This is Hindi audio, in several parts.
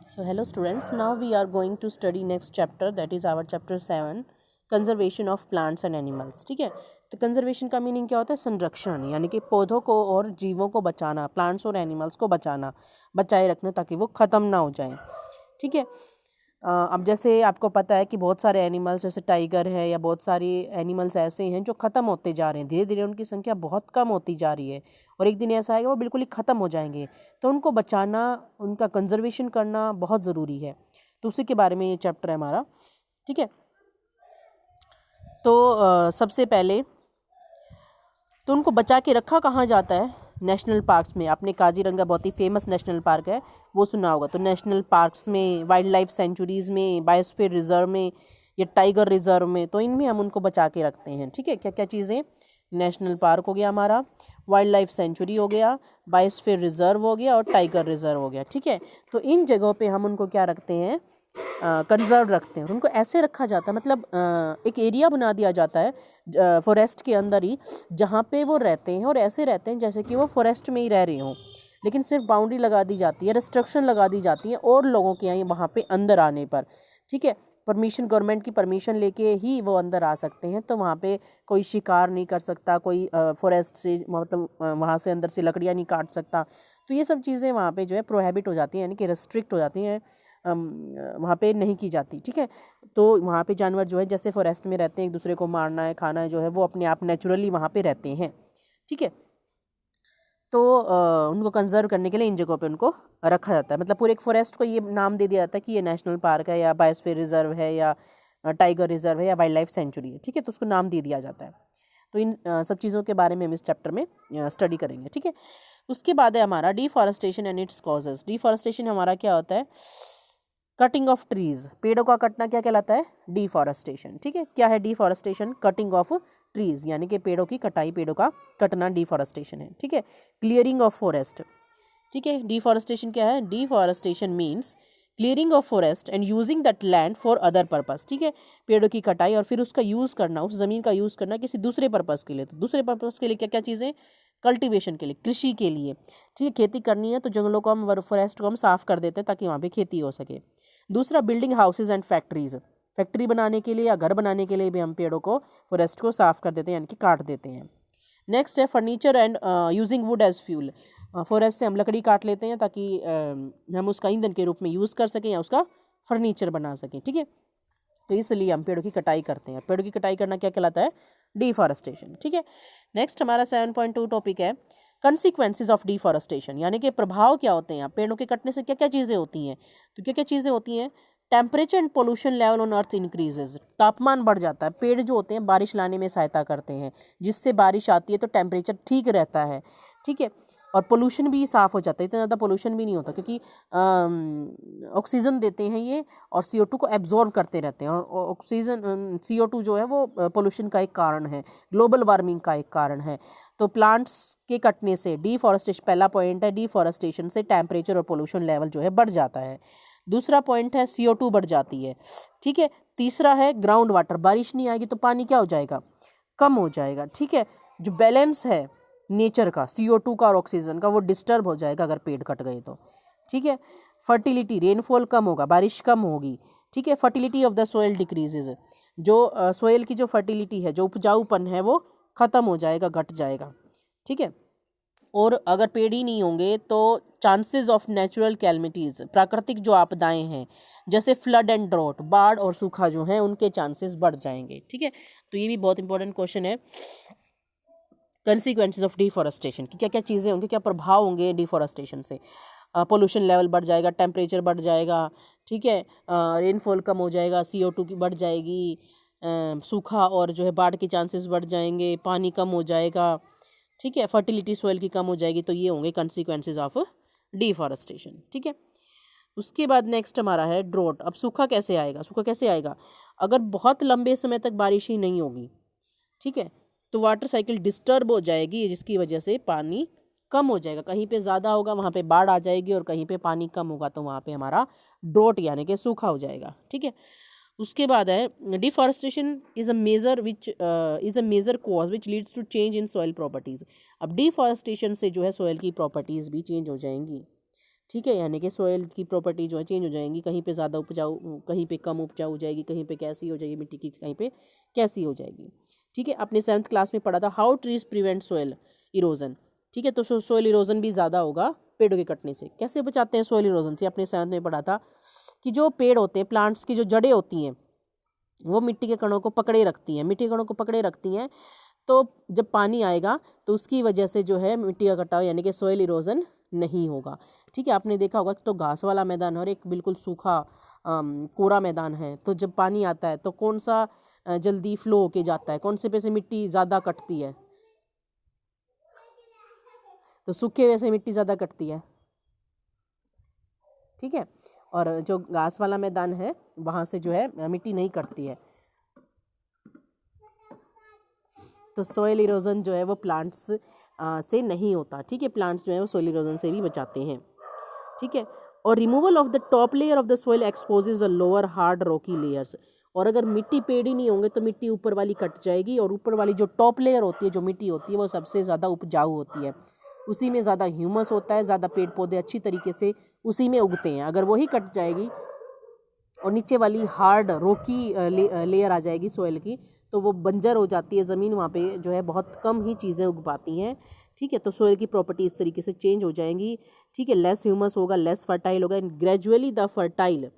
So hello students, now we are going to study next chapter, that is our chapter 7, conservation of plants and animals. ठीक है, तो कंजर्वेशन का मीनिंग क्या होता है? संरक्षण, यानी कि पौधों को और जीवों को बचाना, प्लांट्स और एनिमल्स को बचाना, बचाए रखना ताकि वो ख़त्म ना हो जाएं। ठीक है, अब जैसे आपको पता है कि बहुत सारे एनिमल्स जैसे टाइगर है या बहुत सारी एनिमल्स ऐसे हैं जो ख़त्म होते जा रहे हैं, धीरे धीरे उनकी संख्या बहुत कम होती जा रही है और एक दिन ऐसा आएगा वो बिल्कुल ही ख़त्म हो जाएंगे। तो उनको बचाना, उनका कंजर्वेशन करना बहुत ज़रूरी है। तो उसी के बारे में ये चैप्टर है हमारा। ठीक है, तो सबसे पहले तो उनको बचा के रखा कहाँ जाता है? नेशनल पार्क्स में। आपने काजीरंगा बहुत ही फेमस नेशनल पार्क है, वो सुना होगा। तो नेशनल पार्क्स में, वाइल्ड लाइफ सेंचुरीज़ में, बायोस्फीयर रिजर्व में या टाइगर रिजर्व में, तो इनमें हम उनको बचा के रखते हैं। ठीक है, क्या क्या चीज़ें? नेशनल पार्क हो गया हमारा, वाइल्ड लाइफ सेंचुरी हो गया, बायोस्फीयर रिजर्व हो गया और टाइगर रिजर्व हो गया। ठीक है, तो इन जगहों पे हम उनको क्या रखते हैं? कंजर्व रखते हैं। और उनको ऐसे रखा जाता है, मतलब एक एरिया बना दिया जाता है फॉरेस्ट के अंदर ही, जहाँ पे वो रहते हैं और ऐसे रहते हैं जैसे कि वो फॉरेस्ट में ही रह रहे हों, लेकिन सिर्फ बाउंड्री लगा दी जाती है, रिस्ट्रिक्शन लगा दी जाती है और लोगों के यहाँ वहाँ पे अंदर आने पर। ठीक है, परमिशन, गवर्नमेंट की परमिशन लेके ही वो अंदर आ सकते हैं। तो वहाँ पे कोई शिकार नहीं कर सकता, कोई फॉरेस्ट से, मतलब वहाँ से अंदर से लकड़ियाँ नहीं काट सकता। तो ये सब चीज़ें वहाँ पे जो है प्रोहिबिट हो जाती हैं, यानी कि रेस्ट्रिक्ट हो जाती हैं, वहाँ पे नहीं की जाती। ठीक है, तो वहाँ पे जानवर जो है जैसे फॉरेस्ट में रहते हैं, एक दूसरे को मारना है, खाना है, जो है वो अपने आप नेचुरली वहाँ पे रहते हैं। ठीक है, तो उनको कंजर्व करने के लिए इन जगहों पे उनको रखा जाता है। मतलब पूरे एक फॉरेस्ट को ये नाम दे दिया जाता है कि ये नेशनल पार्क है या बायोस्फीयर रिजर्व है या टाइगर रिजर्व है या वाइल्ड लाइफ सेंचुरी है। ठीक है, तो उसको नाम दे दिया जाता है। तो इन सब चीज़ों के बारे में हम इस चैप्टर में स्टडी करेंगे। ठीक है, उसके बाद है हमारा deforestation and its causes. Deforestation हमारा क्या होता है? कटिंग ऑफ ट्रीज, पेड़ों का कटना क्या कहलाता है? डिफॉरेस्टेशन। ठीक है, क्या है डिफॉरेस्टेशन? कटिंग ऑफ ट्रीज, यानी कि पेड़ों की कटाई, पेड़ों का कटना डिफॉरेस्टेशन है। ठीक है, क्लियरिंग ऑफ फॉरेस्ट। ठीक है, डिफॉरेस्टेशन क्या है? Deforestation means clearing of forest and using that land for other purpose. ठीक है, पेड़ों की कटाई और फिर उसका यूज़ करना, उस ज़मीन का यूज़ करना किसी दूसरे पर्पस के लिए। तो दूसरे पर्पस के लिए क्या क्या चीज़ें? कल्टीवेशन के लिए, कृषि के लिए। ठीक है, खेती करनी है तो जंगलों को हम, फॉरेस्ट को हम साफ़ कर देते हैं ताकि वहाँ पे खेती हो सके। दूसरा, building houses and factories, factory बनाने के लिए या घर बनाने के लिए भी हम पेड़ों को, फॉरेस्ट को साफ़ कर देते हैं, यानी कि काट देते हैं। नेक्स्ट है furniture and using wood as fuel. Forest से हम लकड़ी काट लेते हैं ताकि हम उसका ईंधन के रूप में यूज़ कर सकें या उसका फर्नीचर बना सकें। ठीक है, तो इसलिए हम पेड़ों की कटाई करते हैं। पेड़ों की कटाई करना क्या कहलाता है? डिफॉरेस्टेशन। ठीक है, नेक्स्ट हमारा 7.2 टॉपिक है कंसिक्वेंसेज ऑफ डिफॉरेस्टेशन, यानी कि प्रभाव क्या होते हैं। पेड़ों के कटने से क्या क्या चीज़ें होती हैं? तो क्या क्या चीज़ें होती हैं? Temperature and pollution level on earth increases, तापमान बढ़ जाता है। पेड़ जो होते हैं बारिश लाने में सहायता करते हैं, जिससे बारिश आती है तो टेम्परेचर ठीक रहता है। ठीक है, और पोल्यूशन भी साफ़ हो जाता है, इतना ज़्यादा पोल्यूशन भी नहीं होता, क्योंकि ऑक्सीजन देते हैं ये और CO2 को एब्जॉर्ब करते रहते हैं। और ऑक्सीजन, CO2 जो है वो पोल्यूशन का एक कारण है, ग्लोबल वार्मिंग का एक कारण है। तो प्लांट्स के कटने से, डिफॉरेस्टेशन, पहला पॉइंट है, डिफॉरेस्टेशन से टेम्परेचर और पोल्यूशन लेवल जो है बढ़ जाता है। दूसरा पॉइंट है CO2 बढ़ जाती है। ठीक है, तीसरा है ग्राउंड वाटर, बारिश नहीं आएगी तो पानी क्या हो जाएगा? कम हो जाएगा। ठीक है, जो बैलेंस है नेचर का, CO2 का और ऑक्सीजन का, वो डिस्टर्ब हो जाएगा अगर पेड़ कट गए तो। ठीक है, फर्टिलिटी, रेनफॉल कम होगा, बारिश कम होगी। ठीक है, fertility of the soil decreases, जो सोइल की जो फर्टिलिटी है, जो उपजाऊपन है, वो ख़त्म हो जाएगा, घट जाएगा। ठीक है, और अगर पेड़ ही नहीं होंगे तो चांसेस ऑफ नेचुरल कैलमिटीज़, प्राकृतिक जो आपदाएं हैं जैसे फ्लड एंड ड्रॉट, बाढ़ और सूखा जो है, उनके चांसेस बढ़ जाएंगे। ठीक है, तो ये भी बहुत इंपॉर्टेंट क्वेश्चन है, कंसिक्वेंसेज ऑफ डिफॉरेस्टेशन की क्या क्या चीज़ें होंगी, क्या प्रभाव होंगे डिफॉरेस्टेशन से। पोल्यूशन लेवल बढ़ जाएगा, टेम्परेचर बढ़ जाएगा। ठीक है, रेनफॉल कम हो जाएगा, CO2 की बढ़ जाएगी, सूखा और जो है बाढ़ के चांसेस बढ़ जाएंगे, पानी कम हो जाएगा। ठीक है, फर्टिलिटी सोइल की कम हो जाएगी। तो ये होंगे कंसिक्वेंसेज ऑफ डिफॉरेस्टेशन। ठीक है, उसके बाद नेक्स्ट हमारा है ड्रॉट। अब सूखा कैसे आएगा? सूखा कैसे आएगा? अगर बहुत लंबे समय तक बारिश ही नहीं होगी, ठीक है, तो वाटर साइकिल डिस्टर्ब हो जाएगी, जिसकी वजह से पानी कम हो जाएगा। कहीं पे ज़्यादा होगा वहाँ पे बाढ़ आ जाएगी और कहीं पे पानी कम होगा तो वहाँ पे हमारा ड्रॉट यानी कि सूखा हो जाएगा। ठीक है, उसके बाद है deforestation is a major cause which leads to change in soil properties. अब डिफॉरेस्टेशन से जो है सॉइल की प्रॉपर्टीज़ भी चेंज हो जाएंगी। ठीक है, यानी कि सोयल की प्रॉपर्टी जो है चेंज हो जाएंगी, कहीं पे ज़्यादा उपजाऊ, कहीं पे कम उपजाऊ हो जाएगी, कहीं पे कैसी हो जाएगी मिट्टी की, कहीं पे कैसी हो जाएगी। ठीक है, अपने 7th क्लास में पढ़ा था how trees prevent soil erosion. ठीक है, तो सोयल इरोजन भी ज़्यादा होगा पेड़ों के कटने से। कैसे बचाते हैं सोयल इरोजन से, अपने 7th में पढ़ा था कि जो पेड़ होते हैं, प्लांट्स की जो जड़ें होती हैं वो मिट्टी के कणों को पकड़े रखती हैं, मिट्टी के कणों को पकड़े रखती हैं। तो जब पानी आएगा तो उसकी वजह से जो है मिट्टी का कटाव यानी कि सोयल इरोजन नहीं होगा। ठीक है, आपने देखा होगा तो घास वाला मैदान और एक बिल्कुल सूखा कोरा मैदान है, तो जब पानी आता है तो कौन सा जल्दी फ्लो होके जाता है, कौन से पे से मिट्टी ज़्यादा कटती है, तो सूखे हुए से मिट्टी ज़्यादा कटती है। ठीक है, और जो घास वाला मैदान है वहाँ से जो है मिट्टी नहीं कटती है। तो सोयल इरोजन जो है वो प्लांट्स से नहीं होता। ठीक है, प्लांट्स जो है वो सोयल इरोजन से भी बचाते हैं। ठीक है, और removal of the top layer of the soil exposes the lower hard Rocky layers. और अगर मिट्टी पेड़ ही नहीं होंगे तो मिट्टी ऊपर वाली कट जाएगी, और ऊपर वाली जो टॉप लेयर होती है, जो मिट्टी होती है, वो सबसे ज़्यादा उपजाऊ होती है, उसी में ज़्यादा ह्यूमस होता है, ज़्यादा पेड़ पौधे अच्छी तरीके से उसी में उगते हैं। अगर वही कट जाएगी और नीचे वाली हार्ड रोकी लेयर आ जाएगी सोयल की, तो वो बंजर हो जाती है ज़मीन, वहाँ पे जो है बहुत कम ही चीज़ें उग पाती हैं। ठीक है, तो सोयल की प्रॉपर्टी इस तरीके से चेंज हो जाएंगी। ठीक है, लेस ह्यूमस होगा, लेस फर्टाइल होगा, and gradually the fertile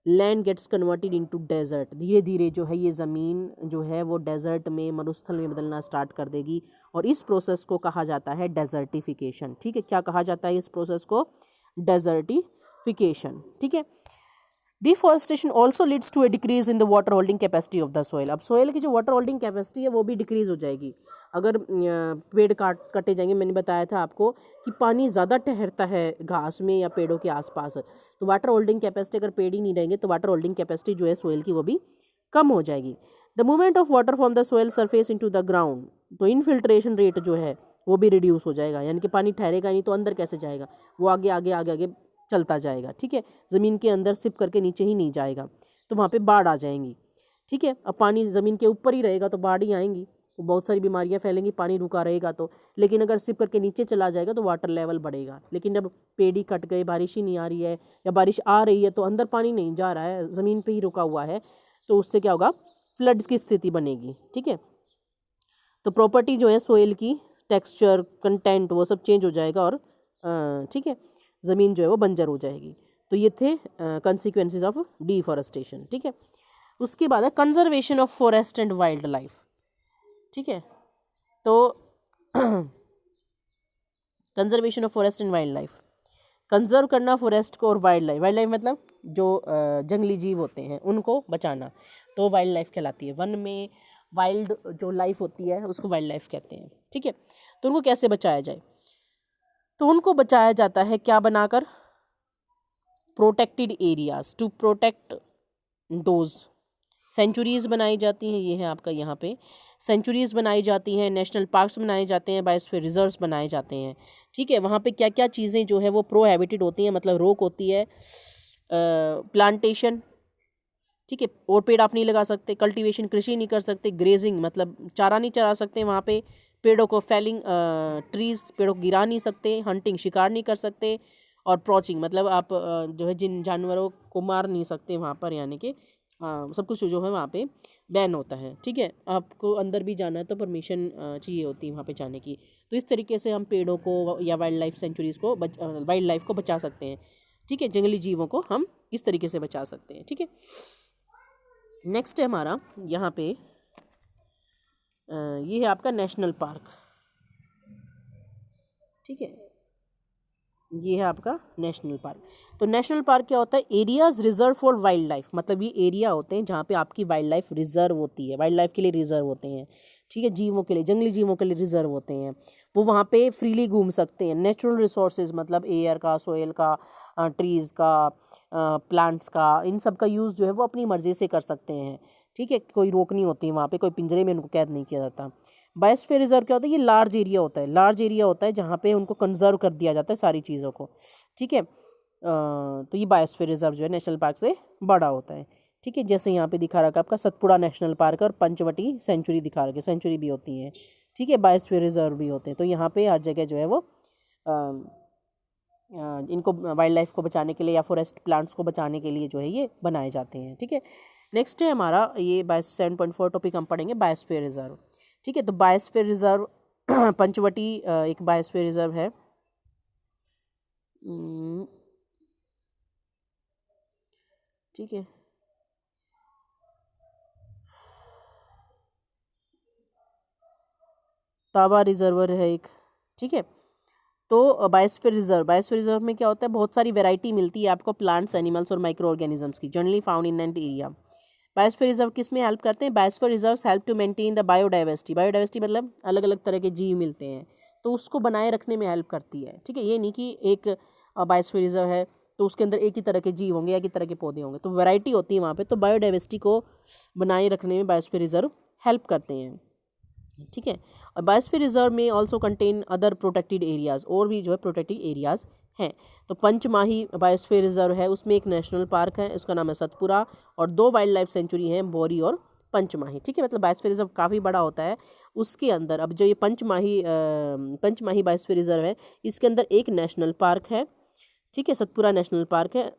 land gets converted into desert. धीरे धीरे जो है ये ज़मीन जो है वो डेजर्ट में, मरुस्थल में बदलना स्टार्ट कर देगी, और इस प्रोसेस को कहा जाता है डेजर्टिफिकेशन। ठीक है, क्या कहा जाता है इस प्रोसेस को? डेजर्टिफिकेशन। ठीक है, deforestation also leads to a decrease in the water holding capacity of the soil. अब सोयल की जो वाटर होल्डिंग कैपेसिटी है वो भी डिक्रीज हो जाएगी अगर पेड़ कटे जाएंगे। मैंने बताया था आपको कि पानी ज़्यादा ठहरता है घास में या पेड़ों के आसपास, तो वाटर होल्डिंग कैपेसिटी, अगर पेड़ ही नहीं रहेंगे तो वाटर होल्डिंग कैपेसिटी जो है सोयल की वो भी कम हो जाएगी। The movement of water from the soil surface into the ground, तो इनफिल्ट्रेशन रेट जो है वो भी रिड्यूस हो जाएगा, यानी कि पानी ठहरेगा नहीं तो अंदर कैसे जाएगा, वो आगे आगे आगे आगे चलता जाएगा। ठीक है, ज़मीन के अंदर सिप करके नीचे ही नहीं जाएगा, तो वहाँ पे बाढ़ आ जाएंगी। ठीक है, अब पानी ज़मीन के ऊपर ही रहेगा तो बाढ़ ही आएंगी, तो बहुत सारी बीमारियाँ फैलेंगी, पानी रुका रहेगा तो। लेकिन अगर सिप करके नीचे चला जाएगा तो वाटर लेवल बढ़ेगा। लेकिन जब पेड़ ही कट गए, बारिश ही नहीं आ रही है, या बारिश आ रही है तो अंदर पानी नहीं जा रहा है, ज़मीन पे ही रुका हुआ है, तो उससे क्या होगा? फ्लड्स की स्थिति बनेगी। ठीक है, तो प्रॉपर्टी जो है सोइल की, टेक्सचर, कंटेंट, वो सब चेंज हो जाएगा, और ठीक है, ज़मीन जो है वो बंजर हो जाएगी। तो ये थे कंसिक्वेंसेस ऑफ डिफॉरेस्टेशन। ठीक है, उसके बाद है conservation of forest and wild life. ठीक है, तो conservation of forest and wild life, conserve करना फॉरेस्ट को और वाइल्ड लाइफ। वाइल्ड लाइफ मतलब जो जंगली जीव होते हैं उनको बचाना, तो वाइल्ड लाइफ कहलाती है। वन में वाइल्ड जो लाइफ होती है उसको वाइल्ड लाइफ कहते हैं। ठीक है, तो उनको कैसे बचाया जाए? तो उनको बचाया जाता है क्या बनाकर? Protected areas to protect those. Sanctuaries बनाई जाती हैं, ये है आपका यहाँ पे सेंचुरीज़ बनाई जाती हैं, नेशनल पार्क्स बनाए जाते हैं, बायोस्फीयर रिजर्व्स बनाए जाते हैं। ठीक है, वहाँ पे क्या क्या चीज़ें जो है वो प्रोहिबिटेड होती हैं, मतलब रोक होती है। प्लांटेशन, ठीक है, और पेड़ आप नहीं लगा सकते। कल्टीवेशन, कृषि नहीं कर सकते। ग्रेजिंग मतलब चारा नहीं चरा सकते वहाँ पे। पेड़ों को फेलिंग ट्रीज, पेड़ों को गिरा नहीं सकते। हंटिंग, शिकार नहीं कर सकते। और प्रॉचिंग मतलब आप जो है जिन जानवरों को मार नहीं सकते वहाँ पर, यानी कि सब कुछ जो है वहाँ पे बैन होता है। ठीक है, आपको अंदर भी जाना है तो परमिशन चाहिए होती है वहाँ पे जाने की। तो इस तरीके से हम पेड़ों को या वाइल्ड लाइफ सेंचुरीज़ को वाइल्ड लाइफ को बचा सकते हैं। ठीक है, जंगली जीवों को हम इस तरीके से बचा सकते हैं। ठीक है, नेक्स्ट है हमारा यहाँ पे ये है आपका नेशनल पार्क। ठीक है, ये है आपका नेशनल पार्क। तो नेशनल पार्क क्या होता है? Areas reserve for wild life, मतलब ये एरिया होते हैं जहाँ पे आपकी वाइल्ड लाइफ रिजर्व होती है, वाइल्ड लाइफ के लिए रिजर्व होते हैं। ठीक है, जीवों के लिए, जंगली जीवों के लिए रिजर्व होते हैं, वो वहाँ पे फ्रीली घूम सकते हैं। नेचुरल रिसोर्सेज मतलब एयर का, सोयल का, ट्रीज़ का, प्लांट्स का, इन सब का यूज़ जो है वो अपनी मर्ज़ी से कर सकते हैं। ठीक है, कोई रोक नहीं होती वहाँ पे, कोई पिंजरे में उनको कैद नहीं किया जाता। बायोस्फीयर रिजर्व क्या होता है? ये लार्ज एरिया होता है, लार्ज एरिया होता है जहाँ पे उनको कंजर्व कर दिया जाता है सारी चीज़ों को। ठीक है, तो ये बायोस्फीयर रिजर्व जो है नेशनल पार्क से बड़ा होता है। ठीक है, जैसे यहाँ पे दिखा रखा है आपका सतपुड़ा नेशनल पार्क और पंचवटी सेंचुरी दिखा रखे, सेंचुरी भी होती हैं। ठीक है, बायोस्फीयर रिजर्व भी होते हैं। तो यहाँ पे हर जगह जो है वो इनको वाइल्ड लाइफ को बचाने के लिए या फॉरेस्ट प्लांट्स को बचाने के लिए जो है ये बनाए जाते हैं। ठीक है, नेक्स्ट है हमारा ये 7.4 टॉपिक हम पढ़ेंगे बायोस्फीयर रिजर्व। ठीक है, तो बायोस्फीयर रिजर्व पंचवटी एक बायोस्फीयर रिजर्व है। ठीक है, तावा रिजर्वर है एक। ठीक है, तो बायोस्फीयर रिजर्व में क्या होता है, बहुत सारी वैरायटी मिलती है आपको प्लांट्स, एनिमल्स और माइक्रो ऑर्गेनिजम्स की, generally found in and area. Biosphere reserve किस में हेल्प करते हैं? Biosphere reserves help to maintain the biodiversity. Biodiversity मतलब अलग अलग तरह के जीव मिलते हैं, तो उसको बनाए रखने में हेल्प करती है। ठीक है, ये नहीं कि एक बायोस्फीयर रिजर्व है तो उसके अंदर एक ही तरह के जीव होंगे, एक ही तरह के पौधे होंगे, तो वैरायटी होती है वहाँ पे, तो बायोडाइवर्सिटी को बनाए रखने में बायोस्फीयर रिजर्व हेल्प करते हैं। ठीक है, और बायोस्फीयर रिजर्व में also contain other protected areas, और भी जो है प्रोटेक्टेड एरियाज़ हैं। तो पंचमाही बायोस्फीयर रिजर्व है, उसमें एक नेशनल पार्क है, उसका नाम है सतपुरा, और 2 वाइल्ड लाइफ सेंचुरी हैं, बोरी और पंचमाही। ठीक है, मतलब बायोस्फीयर रिजर्व काफ़ी बड़ा होता है। उसके अंदर अब जो ये पंचमाही बायोस्फीयर रिजर्व है, इसके अंदर एक नेशनल पार्क है। ठीक है, सतपुरा नेशनल पार्क है,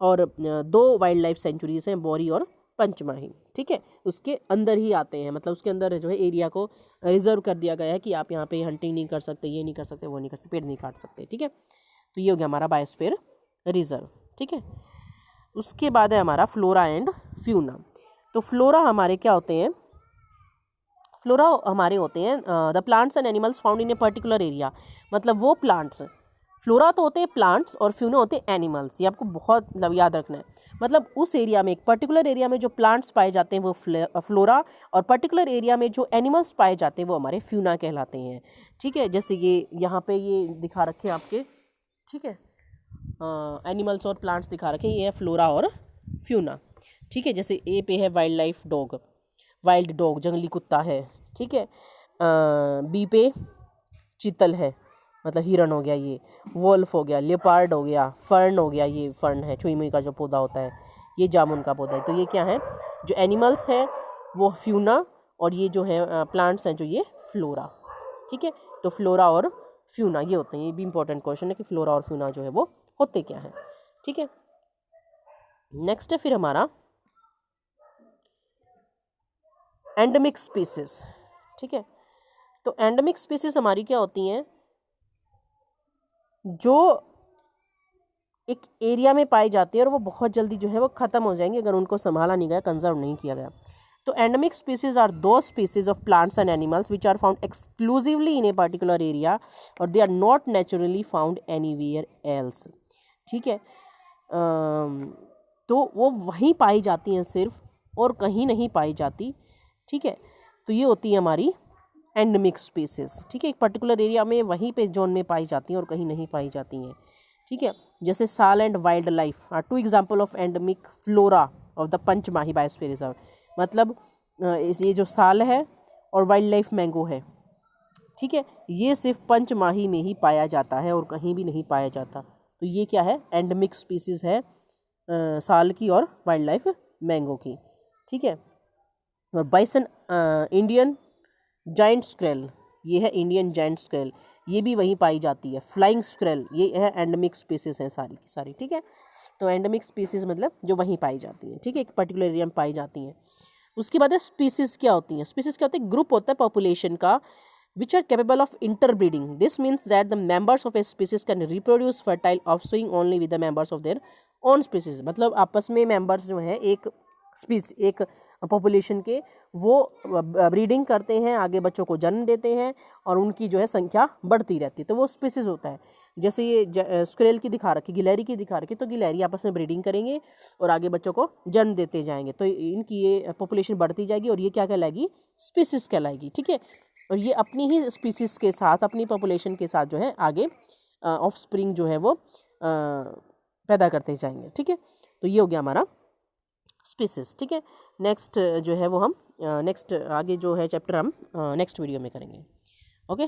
और 2 वाइल्ड लाइफ सेंचुरीज़ हैं, बोरी और पंचमाही। ठीक है, उसके अंदर ही आते हैं, मतलब उसके अंदर जो है एरिया को रिजर्व कर दिया गया है कि आप यहाँ पे हंटिंग नहीं कर सकते, ये नहीं कर सकते, वो नहीं कर सकते, पेड़ नहीं काट सकते। ठीक है, तो ये हो गया हमारा बायोस्फीयर रिजर्व। ठीक है, उसके बाद है हमारा फ्लोरा एंड फ्यूना। तो फ्लोरा हमारे क्या होते हैं? फ्लोरा हमारे होते हैं the plants and animals found in a particular area. मतलब वो प्लांट्स, फ्लोरा तो होते हैं प्लांट्स और फ्यूना होते हैं एनिमल्स। ये आपको बहुत मतलब याद रखना है। मतलब उस एरिया में, एक पर्टिकुलर एरिया में जो प्लांट्स पाए जाते हैं वो फ्लोरा, और पर्टिकुलर एरिया में जो एनिमल्स पाए जाते हैं वो हमारे फ्यूना कहलाते हैं। ठीक है, जैसे ये यहाँ पे ये दिखा रखे हैं आपके। ठीक है, एनिमल्स और प्लांट्स दिखा रखे हैं, ये है फ्लोरा और फ्यूना। ठीक है, जैसे ए पे है wild life dog, wild dog जंगली कुत्ता है। ठीक है, बी पे चीतल है, मतलब हिरन हो गया, ये वोल्फ हो गया, लेपार्ड हो गया, फर्न हो गया, ये फर्न है, छुई मुई का जो पौधा होता है, ये जामुन का पौधा है। तो ये क्या है, जो एनिमल्स है वो फ्यूना, और ये जो है प्लांट्स हैं जो ये फ्लोरा। ठीक है, तो फ्लोरा और फ्यूना ये होते हैं। ये भी इंपॉर्टेंट क्वेश्चन है कि फ्लोरा और फ्यूना जो है वो होते क्या है। ठीक है, नेक्स्ट है फिर हमारा एंडेमिक स्पीसीज। ठीक है, तो एंडेमिक स्पीसीज हमारी क्या होती हैं, जो एक एरिया में पाई जाती है और वो बहुत जल्दी जो है वो ख़त्म हो जाएंगे अगर उनको संभाला नहीं गया, कंजर्व नहीं किया गया। तो एंडेमिक स्पीसीज आर दो species of plants and animals which are found exclusively in a particular area और they are not naturally found anywhere else. ठीक है, तो वो वहीं पाई जाती हैं सिर्फ, और कहीं नहीं पाई जाती। ठीक है, तो ये होती है हमारी एंडेमिक स्पीसीज। ठीक है, एक पर्टिकुलर एरिया में वहीं पे जोन में पाई जाती हैं और कहीं नहीं पाई जाती हैं। ठीक है, जैसे sal and wild life are 2 example of endemic flora of the Pachmarhi biosphere reserve. मतलब ये जो साल है और वाइल्ड लाइफ मैंगो है, ठीक है, ये सिर्फ पंचमाही में ही पाया जाता है और कहीं भी नहीं पाया जाता। तो ये क्या है, एंडेमिक स्पीसीज है साल की और वाइल्ड लाइफ मैंगो की। ठीक है, और बाइसन इंडियन जाइंट स्क्रेल, ये है इंडियन जाइंट स्क्रेल, ये भी वहीं पाई जाती है। फ्लाइंग स्क्रेल, ये है एंडेमिक स्पीसीज हैं सारी की सारी। ठीक है, तो एंडेमिक स्पीसीज मतलब जो वहीं पाई जाती हैं। ठीक है, एक पर्टिकुलर एरिया में पाई जाती हैं। उसके बाद है स्पीसीज क्या होती हैं। स्पीसीज क्या होते हैं, ग्रुप होता है पॉपुलेशन का which are capable of interbreeding. This means that the members of a species can reproduce fertile offspring only with the members of their own species. मतलब आपस में मेंबर्स जो हैं एक पॉपुलेशन के, वो ब्रीडिंग करते हैं, आगे बच्चों को जन्म देते हैं और उनकी जो है संख्या बढ़ती रहती है, तो वो स्पीसीज होता है। जैसे ये स्क्रेल की दिखा रखी, गिलहरी की दिखा रखी, तो गिलहरी आपस में ब्रीडिंग करेंगे और आगे बच्चों को जन्म देते जाएंगे, तो इनकी ये पॉपुलेशन बढ़ती जाएगी और ये क्या कहलाएगी, स्पीसीज कहलाएगी। ठीक है, और ये अपनी ही स्पीसीज के साथ, अपनी पॉपुलेशन के साथ जो है आगे ऑफस्प्रिंग जो है वो पैदा करते जाएंगे। ठीक है, तो ये हो गया हमारा स्पीसीज। ठीक है, नेक्स्ट जो है वो हम नेक्स्ट आगे जो है चैप्टर हम नेक्स्ट वीडियो में करेंगे। ओके।